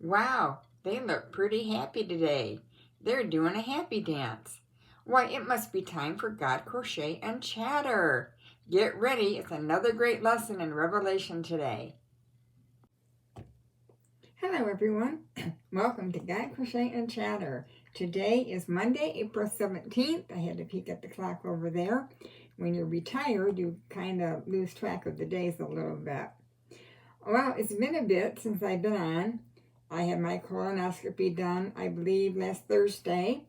Wow, they look pretty happy today. They're doing a happy dance. Why, it must be time for God Crochet and Chatter. Get ready, it's another great lesson in Revelation today. Hello everyone, welcome to God Crochet and Chatter. Today is Monday, April 17th. I had to peek at the clock over there. When you're retired, you kind of lose track of the days a little bit. Well, it's been a bit since I've been on. I had my colonoscopy done, I believe, last Thursday.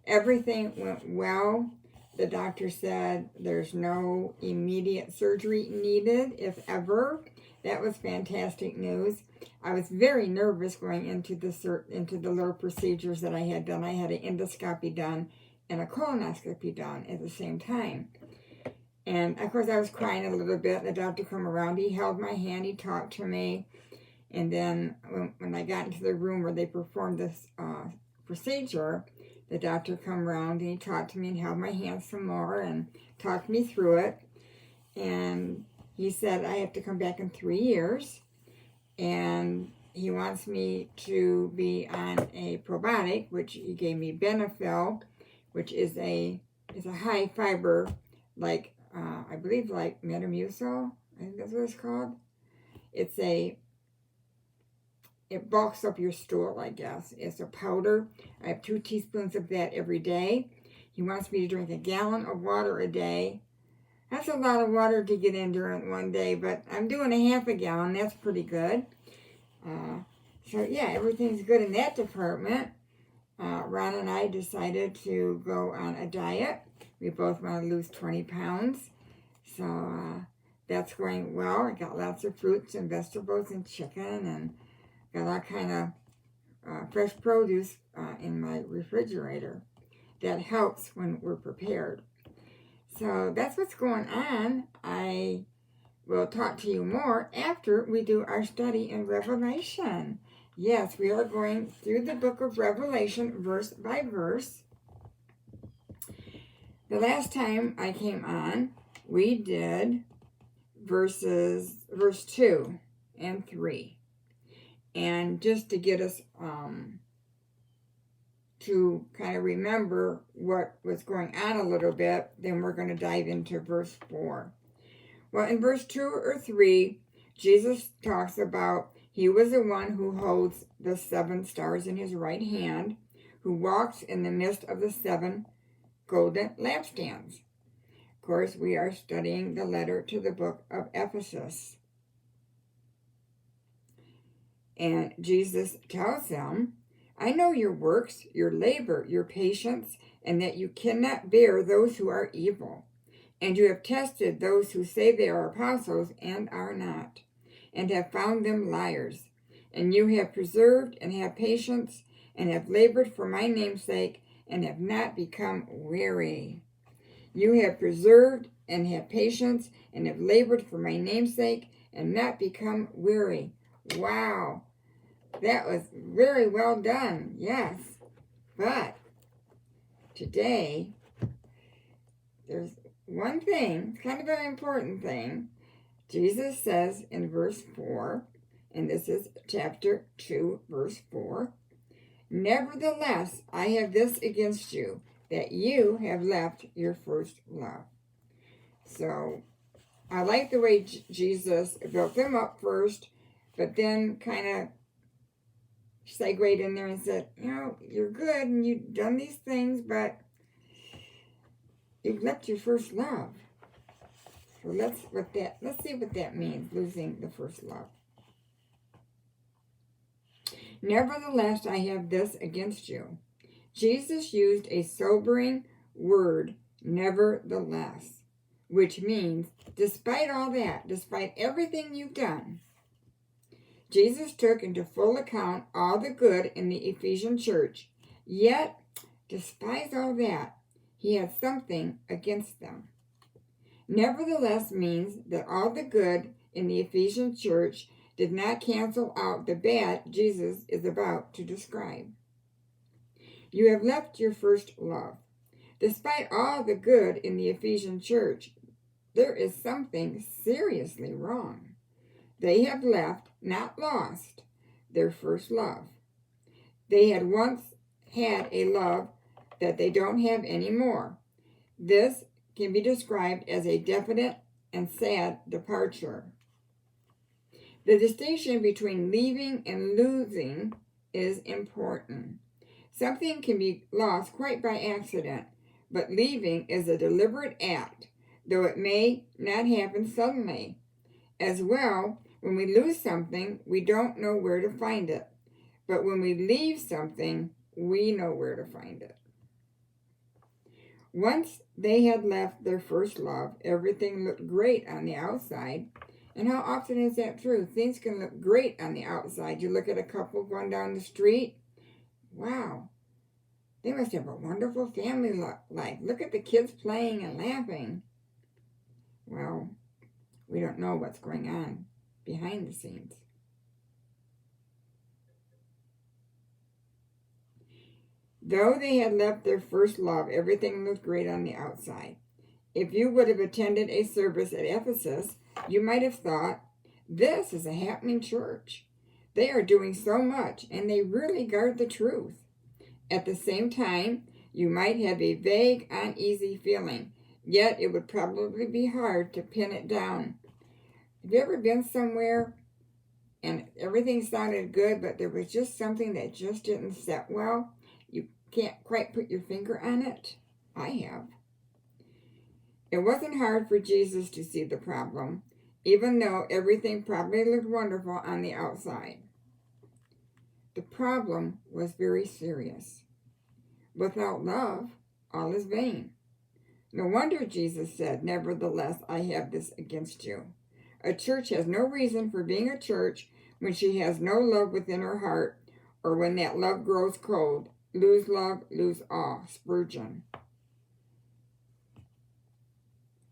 Everything went well. The doctor said there's no immediate surgery needed, if ever. That was fantastic news. I was very nervous going into the little procedures that I had done. I had an endoscopy done and a colonoscopy done at the same time. And, of course, I was crying a little bit. The doctor came around. He held my hand. He talked to me. And then when I got into the room where they performed this procedure, the doctor came around and he talked to me and held my hand some more and talked me through it. And he said I have to come back in 3 years. And he wants me to be on a probiotic, which he gave me Benefil, which is a high fiber, like I believe like Metamucil. I think that's what it's called. It bulks up your stool, I guess. It's a powder. I have 2 teaspoons of that every day. He wants me to drink 1 gallon of water a day. That's a lot of water to get in during one day, but I'm doing 1/2 gallon. That's pretty good. So yeah, everything's good in that department. Ron and I decided to go on a diet. We both want to lose 20 pounds. So that's going well. I got lots of fruits and vegetables and chicken and got all kind of fresh produce in my refrigerator. That helps when we're prepared. So that's what's going on. I will talk to you more after we do our study in Revelation. Yes, we are going through the book of Revelation verse by verse. The last time I came on, we did verse 2 and 3. And just to get us to kind of remember what was going on a little bit, then we're going to dive into verse 4. Well, in verse 2 or 3, Jesus talks about he was the one who holds the 7 stars in his right hand, who walks in the midst of the 7 golden lampstands. Of course, we are studying the letter to the book of Ephesus. And Jesus tells them, I know your works, your labor, your patience, and that you cannot bear those who are evil. And you have tested those who say they are apostles and are not, and have found them liars. And you have preserved and have patience, and have labored for my name's sake, and have not become weary. You have preserved and have patience, and have labored for my name's sake, and not become weary. Wow, that was very well done, yes. But today, there's one thing, kind of an important thing. Jesus says in verse 4, and this is chapter 2, verse 4, Nevertheless, I have this against you, that you have left your first love. So, I like the way Jesus built them up first, but then kind of segued in there and said, you're good and you've done these things, but you've left your first love. So let's see what that means, losing the first love. Nevertheless, I have this against you. Jesus used a sobering word, nevertheless, which means, despite all that, despite everything you've done, Jesus took into full account all the good in the Ephesian church. Yet, despite all that, he had something against them. Nevertheless means that all the good in the Ephesian church did not cancel out the bad Jesus is about to describe. You have left your first love. Despite all the good in the Ephesian church, there is something seriously wrong. They have left, not lost, their first love. They had once had a love that they don't have anymore. This can be described as a definite and sad departure. The distinction between leaving and losing is important. Something can be lost quite by accident, but leaving is a deliberate act, though it may not happen suddenly. As well, when we lose something, we don't know where to find it. But when we leave something, we know where to find it. Once they had left their first love, everything looked great on the outside. And how often is that true? Things can look great on the outside. You look at a couple going down the street. Wow, they must have a wonderful family life. Look at the kids playing and laughing. Well, we don't know what's going on behind the scenes. Though they had left their first love, everything looked great on the outside. If you would have attended a service at Ephesus, you might have thought, this is a happening church. They are doing so much, and they really guard the truth. At the same time, you might have a vague, uneasy feeling, yet it would probably be hard to pin it down. Have you ever been somewhere and everything sounded good, but there was just something that just didn't set well? You can't quite put your finger on it? I have. It wasn't hard for Jesus to see the problem, even though everything probably looked wonderful on the outside. The problem was very serious. Without love, all is vain. No wonder Jesus said, nevertheless, I have this against you. A church has no reason for being a church when she has no love within her heart, or when that love grows cold. Lose love, lose all. Spurgeon.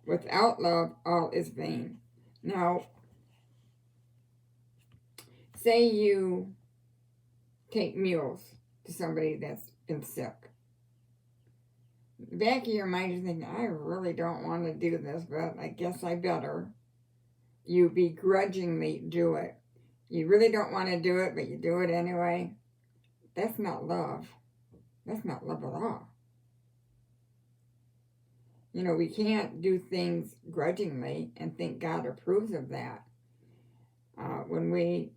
Without love, all is vain. Now, say you take meals to somebody that's been sick. Back of your mind, you're thinking, I really don't want to do this, but I guess I better. You begrudgingly do it. You really don't want to do it, but you do it anyway. That's not love. That's not love at all. You know, we can't do things grudgingly and think God approves of that. When we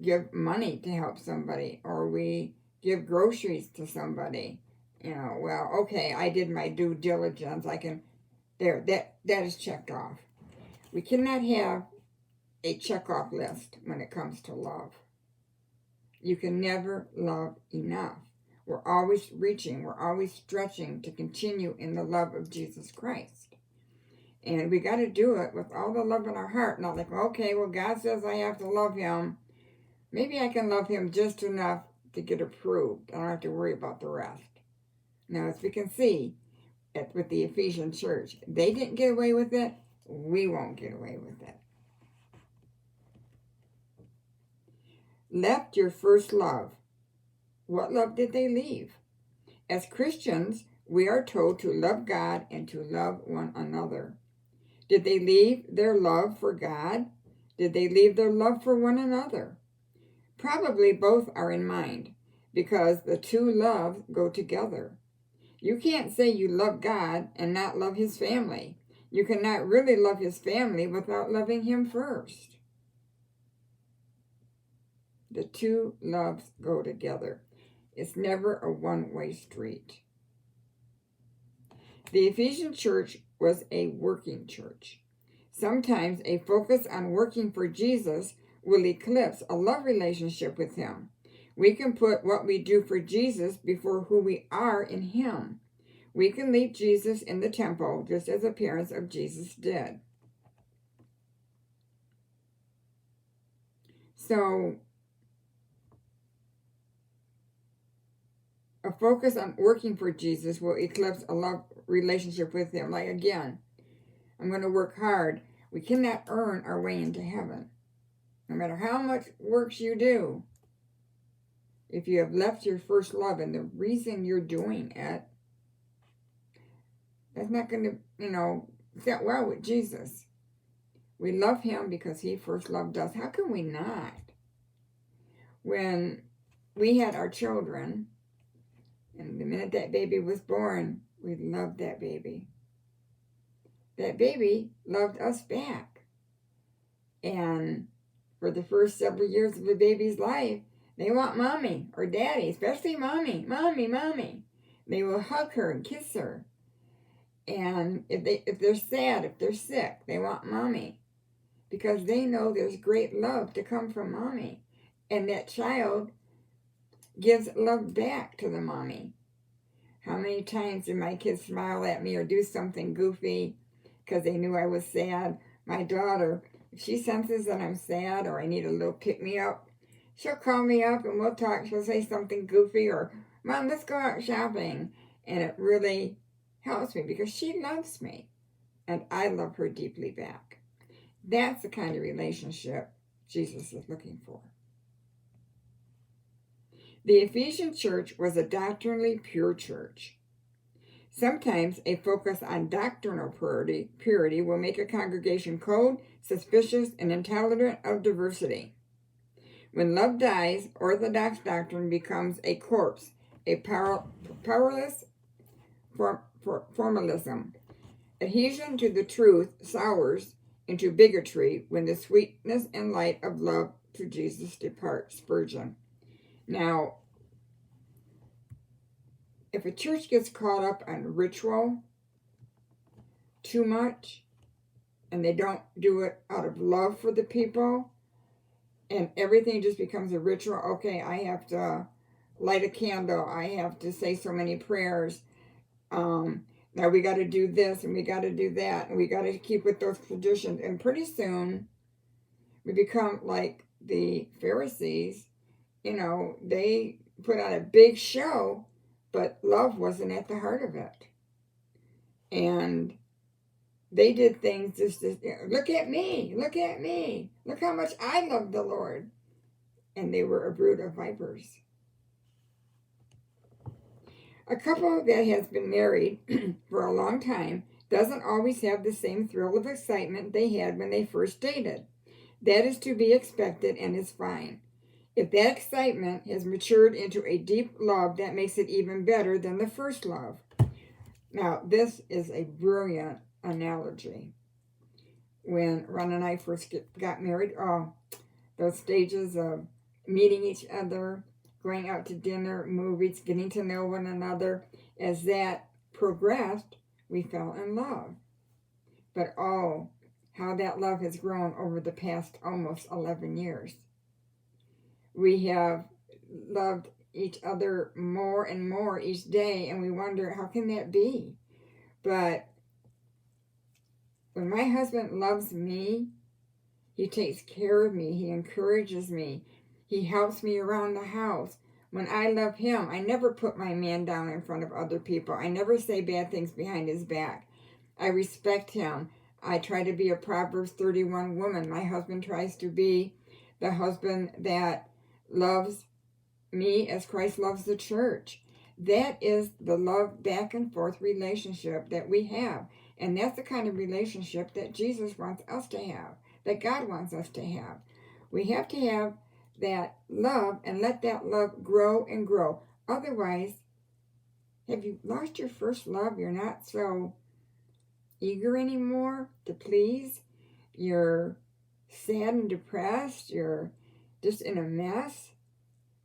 give money to help somebody, or we give groceries to somebody, you know, well, okay, I did my due diligence. I can, there, that is checked off. We cannot have a check-off list when it comes to love. You can never love enough. We're always reaching, we're always stretching to continue in the love of Jesus Christ. And we got to do it with all the love in our heart. Not like, okay, well, God says I have to love him. Maybe I can love him just enough to get approved. I don't have to worry about the rest. Now, as we can see with the Ephesian church, they didn't get away with it. We won't get away with it. Left your first love. What love did they leave? As Christians, we are told to love God and to love one another. Did they leave their love for God? Did they leave their love for one another? Probably both are in mind, because the two loves go together. You can't say you love God and not love his family. You cannot really love his family without loving him first. The two loves go together. It's never a one-way street. The Ephesian church was a working church. Sometimes a focus on working for Jesus will eclipse a love relationship with him. We can put what we do for Jesus before who we are in him. We can leave Jesus in the temple just as the parents of Jesus did. So, a focus on working for Jesus will eclipse a love relationship with him. Like, again, I'm going to work hard. We cannot earn our way into heaven. No matter how much work you do, if you have left your first love and the reason you're doing it, that's not going to, sit well with Jesus. We love him because he first loved us. How can we not? when we had our children, and the minute that baby was born, we loved that baby. That baby loved us back. And for the first several years of a baby's life, they want mommy or daddy, especially mommy, mommy, mommy. They will hug her and kiss her. And if they're sad, if they're sick, they want mommy, because they know there's great love to come from mommy. And that child gives love back to the mommy. How many times did my kids smile at me or do something goofy because they knew I was sad? My daughter, if she senses that I'm sad or I need a little pick-me-up, she'll call me up and we'll talk. She'll say something goofy or, Mom, let's go out shopping. And it really helps me because she loves me and I love her deeply back. That's the kind of relationship Jesus is looking for. The Ephesian church was a doctrinally pure church. Sometimes a focus on doctrinal purity will make a congregation cold, suspicious, and intolerant of diversity. When love dies, orthodox doctrine becomes a corpse, a powerless formalism. Adhesion to the truth sours into bigotry when the sweetness and light of love to Jesus depart. Spurgeon. Now, if a church gets caught up on ritual too much, and they don't do it out of love for the people, and everything just becomes a ritual, okay, I have to light a candle, I have to say so many prayers, now we got to do this, and we got to do that, and we got to keep with those traditions, and pretty soon, we become like the Pharisees. They put on a big show, but love wasn't at the heart of it. And they did things just to, look at me, look at me, look how much I love the Lord. And they were a brood of vipers. A couple that has been married for a long time doesn't always have the same thrill of excitement they had when they first dated. That is to be expected and is fine. If that excitement has matured into a deep love, that makes it even better than the first love. Now, this is a brilliant analogy. When Ron and I first got married, those stages of meeting each other, going out to dinner, movies, getting to know one another, as that progressed, we fell in love. But how that love has grown over the past almost 11 years. We have loved each other more and more each day, and we wonder, how can that be? But when my husband loves me, he takes care of me, he encourages me, he helps me around the house. When I love him, I never put my man down in front of other people. I never say bad things behind his back. I respect him. I try to be a Proverbs 31 woman. My husband tries to be the husband that loves me as Christ loves the church. That is the love back and forth relationship that we have. And that's the kind of relationship that Jesus wants us to have, that God wants us to have. We have to have that love and let that love grow and grow. Otherwise, have you lost your first love? You're not so eager anymore to please. You're sad and depressed. You're just in a mess.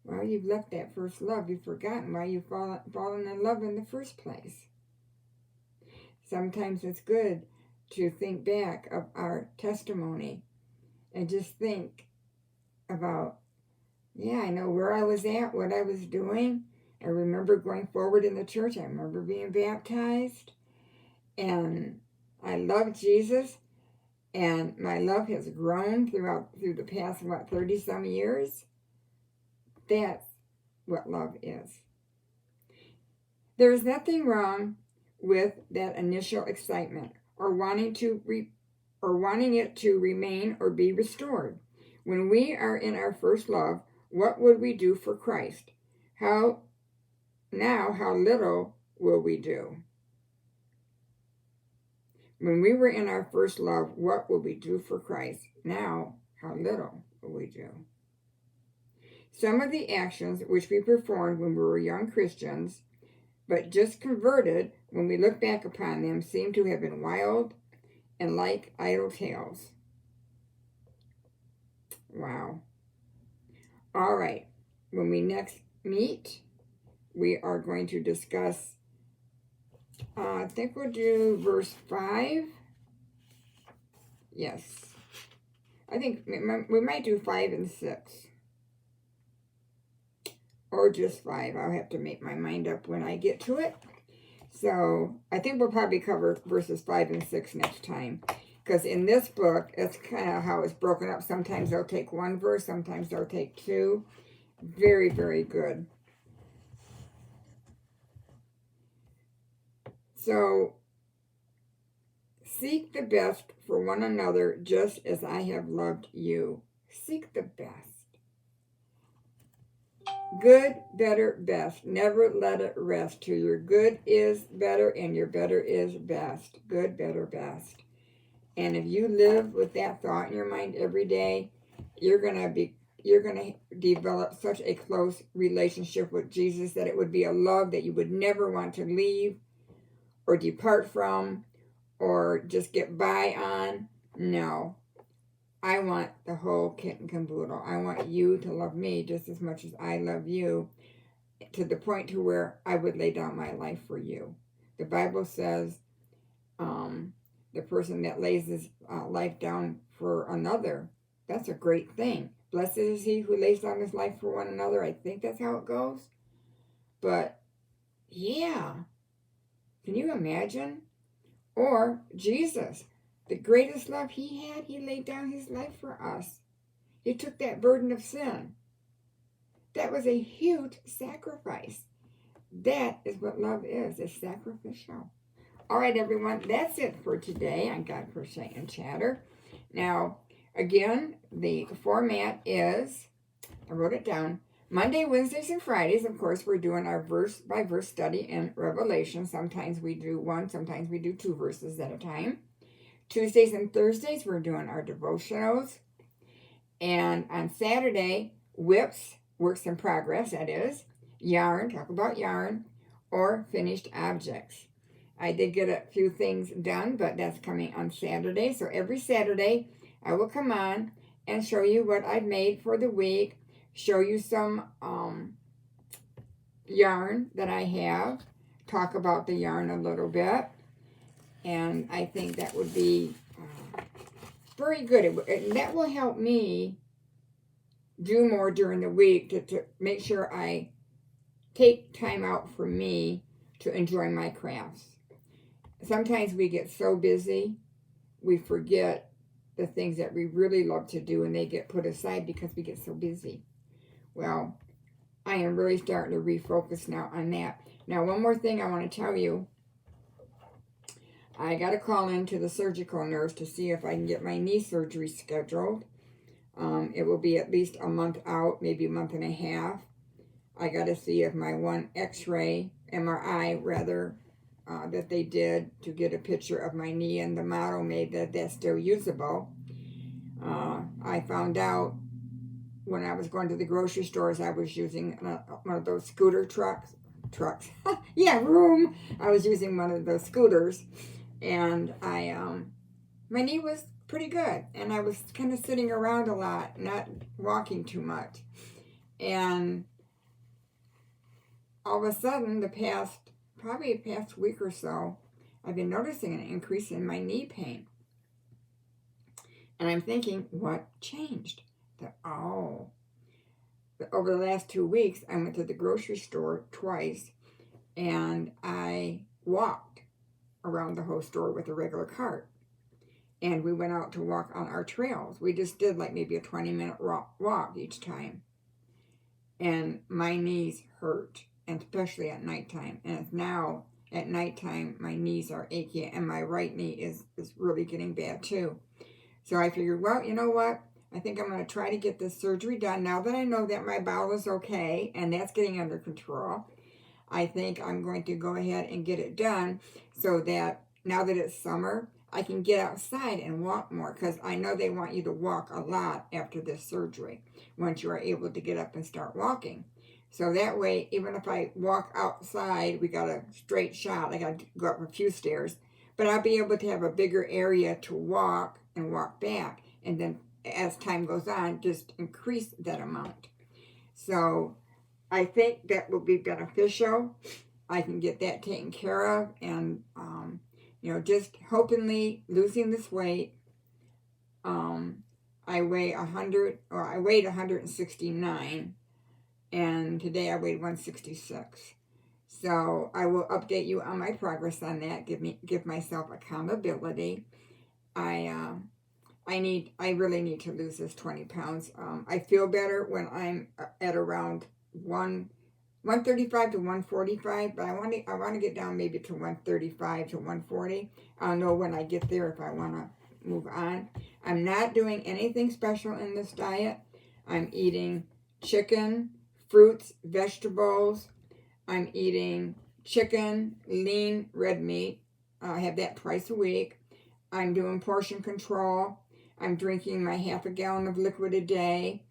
Well, you've left that first love. You've forgotten why you've fallen in love in the first place. Sometimes it's good to think back of our testimony and just think about, I know where I was at, what I was doing. I remember going forward in the church. I remember being baptized. And I love Jesus. And my love has grown through the past, 30-some years. That's what love is. There is nothing wrong with that initial excitement or wanting it to remain or be restored. When we are in our first love, what would we do for Christ? How little will we do? When we were in our first love, what will we do for Christ? Now, how little will we do? Some of the actions which we performed when we were young Christians, but just converted, when we look back upon them, seem to have been wild and like idle tales. Wow. All right. When we next meet, we are going to discuss, I think we'll do verse 5. Yes. I think we might do 5 and 6. Or just 5. I'll have to make my mind up when I get to it. So I think we'll probably cover verses 5 and 6 next time. Because in this book, that's kind of how it's broken up. Sometimes they'll take one verse, sometimes they'll take 2. Very, very good. So, seek the best for one another just as I have loved you. Seek the best. Good, better, best. Never let it rest till your good is better and your better is best. Good, better, best. And if you live with that thought in your mind every day, you're going to develop such a close relationship with Jesus that it would be a love that you would never want to leave or depart from or just get by on. No. I want the whole kit and caboodle. I want you to love me just as much as I love you, to the point to where I would lay down my life for you. The Bible says the person that lays his life down for another, that's a great thing. Blessed is he who lays down his life for one another. I think that's how it goes. But, yeah. Can you imagine? Or Jesus, the greatest love he had, he laid down his life for us. He took that burden of sin. That was a huge sacrifice. That is what love is. It's sacrificial. All right, everyone. That's it for today on God, Crochet, and Chatter. Now, again, the format is, I wrote it down, Monday, Wednesdays, and Fridays. Of course, we're doing our verse-by-verse study in Revelation. Sometimes we do 1, sometimes we do 2 verses at a time. Tuesdays and Thursdays, we're doing our devotionals. And on Saturday, WIPs, works in progress, that is, yarn, talk about yarn, or finished objects. I did get a few things done, but that's coming on Saturday. So every Saturday, I will come on and show you what I've made for the week, show you some yarn that I have, talk about the yarn a little bit, and I think that would be very good. And that will help me do more during the week to make sure I take time out for me to enjoy my crafts. Sometimes we get so busy, we forget the things that we really love to do, and they get put aside because we get so busy. Well, I am really starting to refocus now on that. Now, one more thing I want to tell you. I got to call in to the surgical nurse to see if I can get my knee surgery scheduled. It will be at least a month out, maybe a month and a half. I got to see if my one MRI rather, that they did to get a picture of my knee and the model made that's still usable. I found out when I was going to the grocery stores, I was using one of those scooter trucks. Yeah, room. I was using one of those scooters, and my knee was pretty good, and I was kind of sitting around a lot, not walking too much. And all of a sudden, probably the past week or so, I've been noticing an increase in my knee pain. And I'm thinking, what changed? Over the last 2 weeks, I went to the grocery store twice, and I walked around the whole store with a regular cart. And we went out to walk on our trails. We just did like maybe a 20-minute walk each time. And my knees hurt, and especially at nighttime. And now at nighttime, my knees are achy, and my right knee is really getting bad too. So I figured, well, you know what? I think I'm going to try to get this surgery done. Now that I know that my bowel is okay, and that's getting under control, I think I'm going to go ahead and get it done so that now that it's summer, I can get outside and walk more, because I know they want you to walk a lot after this surgery once you are able to get up and start walking. So that way, even if I walk outside, we got a straight shot. I got to go up a few stairs, but I'll be able to have a bigger area to walk and walk back. And then as time goes on, just increase that amount. So I think that will be beneficial. I can get that taken care of, and just hopefully losing this weight. I weighed 169, and today I weighed 166. So I will update you on my progress on that. Give myself accountability. I really need to lose this 20 pounds. I feel better when I'm at around 135 to 145, but I want to get down maybe to 135 to 140. I'll know when I get there if I want to move on. I'm not doing anything special in this diet. I'm eating chicken, fruits, vegetables. I'm eating chicken, lean red meat. I have that twice a week. I'm doing portion control. I'm drinking my half a gallon of liquid a day.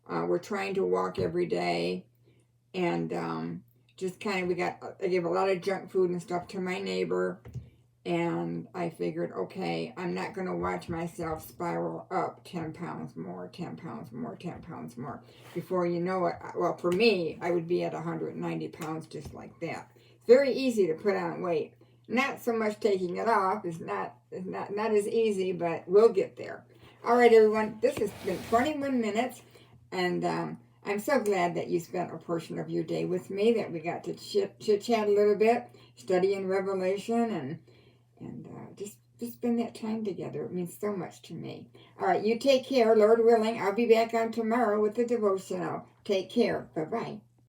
We're trying to walk every day. And just kind of, I gave a lot of junk food and stuff to my neighbor. And I figured, okay, I'm not going to watch myself spiral up 10 pounds more, 10 pounds more, 10 pounds more. Before you know it, well, for me, I would be at 190 pounds just like that. It's very easy to put on weight. Not so much taking it off. It's not as easy, but we'll get there. All right, everyone, this has been 21 minutes, and I'm so glad that you spent a portion of your day with me, that we got to chit-chat a little bit, study in Revelation, and just spend that time together. It means so much to me. All right, you take care. Lord willing, I'll be back on tomorrow with the devotional. Take care. Bye-bye.